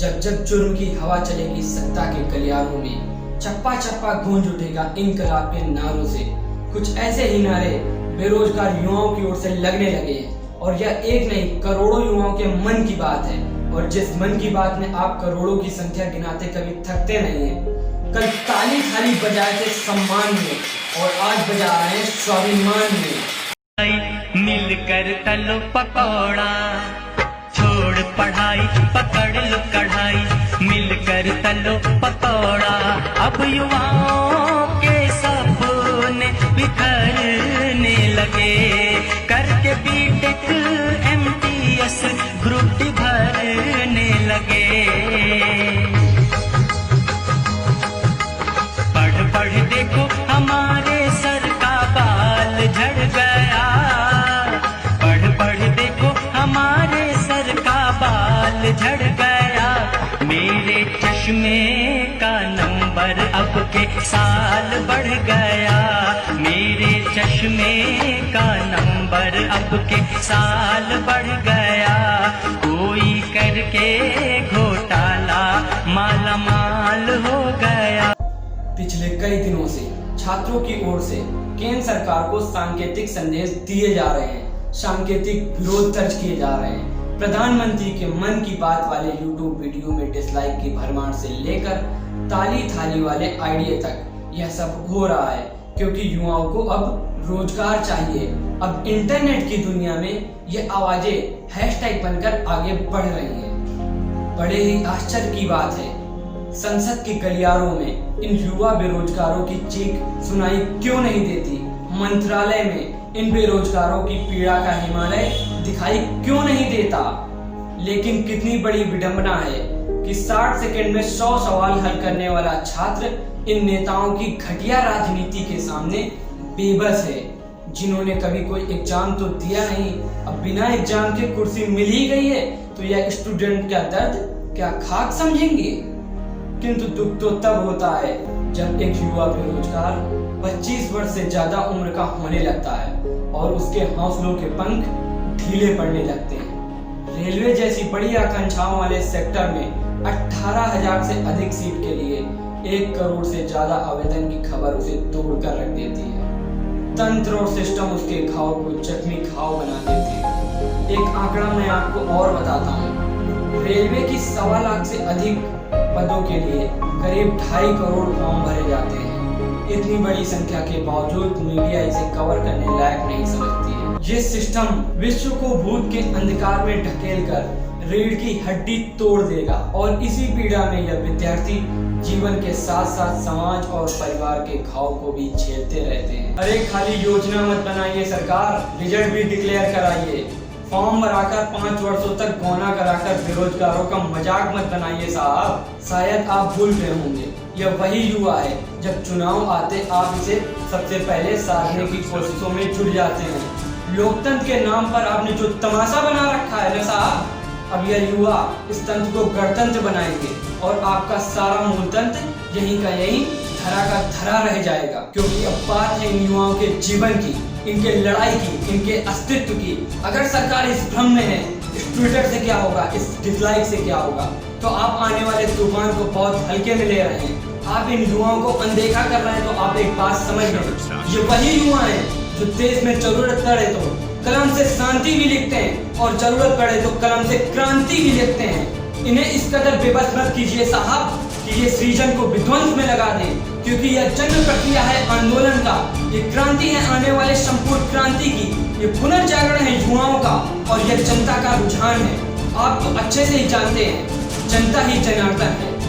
जब जब जुर्म की हवा चलेगी सत्ता के गलियारों में, चप्पा चप्पा गूंज उठेगा इनकलाब के नारों से। कुछ ऐसे ही नारे बेरोजगार युवाओं की ओर से लगने लगे हैं और यह एक नहीं करोड़ों युवाओं के मन की बात है। और जिस मन की बात में आप करोड़ों की संख्या गिनाते कभी थकते नहीं हैं। कल ताली थाली बजाए थे सम्मान में और आज बजा रहे हैं स्वाभिमान में। मिलकर तलो पकौड़ा, छोड़ पढ़ाई पकड़ लो कढ़ाई, मिलकर तलो पकौड़ा। अब युवाओं के सपने बिखरने लगे, करके बीटेक MTS ग्रुप डी भरने लगे। पढ़ पढ़ देखो हमारे सर का बाल झड़ गया, पढ़ पढ़ देखो हमारे सर का बाल झड़ गया। मेरे चश्मे का नंबर अब के साल बढ़ गया, मेरे चश्मे का नंबर अब के साल बढ़ गया। कोई करके घोटाला माला माल हो गया। पिछले कई दिनों से छात्रों की ओर से केंद्र सरकार को सांकेतिक संदेश दिए जा रहे हैं, सांकेतिक विरोध दर्ज किए जा रहे हैं। प्रधानमंत्री के मन की बात वाले YouTube वीडियो में डिसलाइक की भरमार से लेकर ताली थाली वाले आइडिया तक यह सब हो रहा है क्योंकि युवाओं को अब रोजगार चाहिए। अब इंटरनेट की दुनिया में ये आवाजें हैशटैग बनकर आगे बढ़ रही हैं। बड़े ही आश्चर्य की बात है, संसद के गलियारों में इन युवा बेरोजगारों की चीख सुनाई क्यों नहीं देती? मंत्रालय में इन बेरोजगारों की पीड़ा का हिमालय दिखाई क्यों नहीं देता? लेकिन कितनी बड़ी विडंबना है कि 60 सेकंड में 100 सवाल हल करने वाला छात्र इन नेताओं की घटिया राजनीति के सामने बेबस है, जिन्होंने कभी कोई एग्जाम तो दिया नहीं। अब बिना एग्जाम के कुर्सी मिल ही गई है तो यह स्टूडेंट का दर्द क्या खाक समझेंगे? किंतु दुख तो तब होता है जब एक युवा बेरोजगार 25 वर्ष से ज्यादा उम्र का होने लगता है और उसके हौसलों के पंख ढीले पड़ने लगते हैं। रेलवे जैसी बड़ी आकांक्षाओं वाले सेक्टर में 18,000 से अधिक सीट के लिए 1 करोड़ से ज्यादा आवेदन की खबर उसे तोड़कर रख देती है। तंत्र और सिस्टम उसके घाव को जख्मी घाव बना देते हैं। एक आंकड़ा मैं आपको और बताता हूँ, रेलवे की 1.25 लाख से अधिक पदों के लिए करीब 2.5 करोड़ फॉर्म भरे जाते हैं। इतनी बड़ी संख्या के बावजूद मीडिया इसे कवर करने लायक नहीं समझती है। ये सिस्टम विश्व को भूत के अंधकार में ढकेलकर रीढ़ की हड्डी तोड़ देगा और इसी पीड़ा में यह विद्यार्थी जीवन के साथ साथ समाज और परिवार के घाव को भी झेलते रहते हैं। अरे खाली योजना मत बनाइए सरकार, रिजल्ट भी डिक्लेयर कराइए। फॉर्म भराकर 5 वर्षों तक गौना कराकर बेरोजगारों का मजाक मत बनाइए साहब। शायद आप भूल गए होंगे, यह वही युवा है जब चुनाव आते आप इसे सबसे पहले साधने की कोशिशों में जुट जाते हैं। लोकतंत्र के नाम पर आपने जो तमाशा बना रखा है ना साहब, अब यह युवा इस तंत्र को गणतंत्र बनाएंगे और आपका सारा मूलतंत्र यहीं का यहीं धरा का धरा रह जाएगा। क्योंकि अब बात है इन युवाओं के जीवन की, इनके लड़ाई की, इनके अस्तित्व की। अगर सरकार इस भ्रम में है इस ट्विटर से क्या होगा, इस डिसलाइक से क्या होगा, तो आप आने वाले तूफान को बहुत हल्के में ले रहे हैं। आप इन युवाओं को अनदेखा कर रहे हैं। तो आप एक बात समझ लें, ये वही युवा हैं जो देश में जरूरत पड़े तो कलम से शांति भी लिखते हैं और जरूरत पड़े तो कलम से क्रांति भी लिखते हैं। इन्हें इस कदर बेबस मत कीजिए साहब कि ये सृजन को विध्वंस में लगा दें, क्योंकि यह जन्म प्रक्रिया है आंदोलन का, ये क्रांति है आने वाले संपूर्ण क्रांति की, ये पुनर्जागरण है युवाओं का और यह जनता का रुझान है। आप तो अच्छे से ही जानते हैं जनता ही जनार्दन है।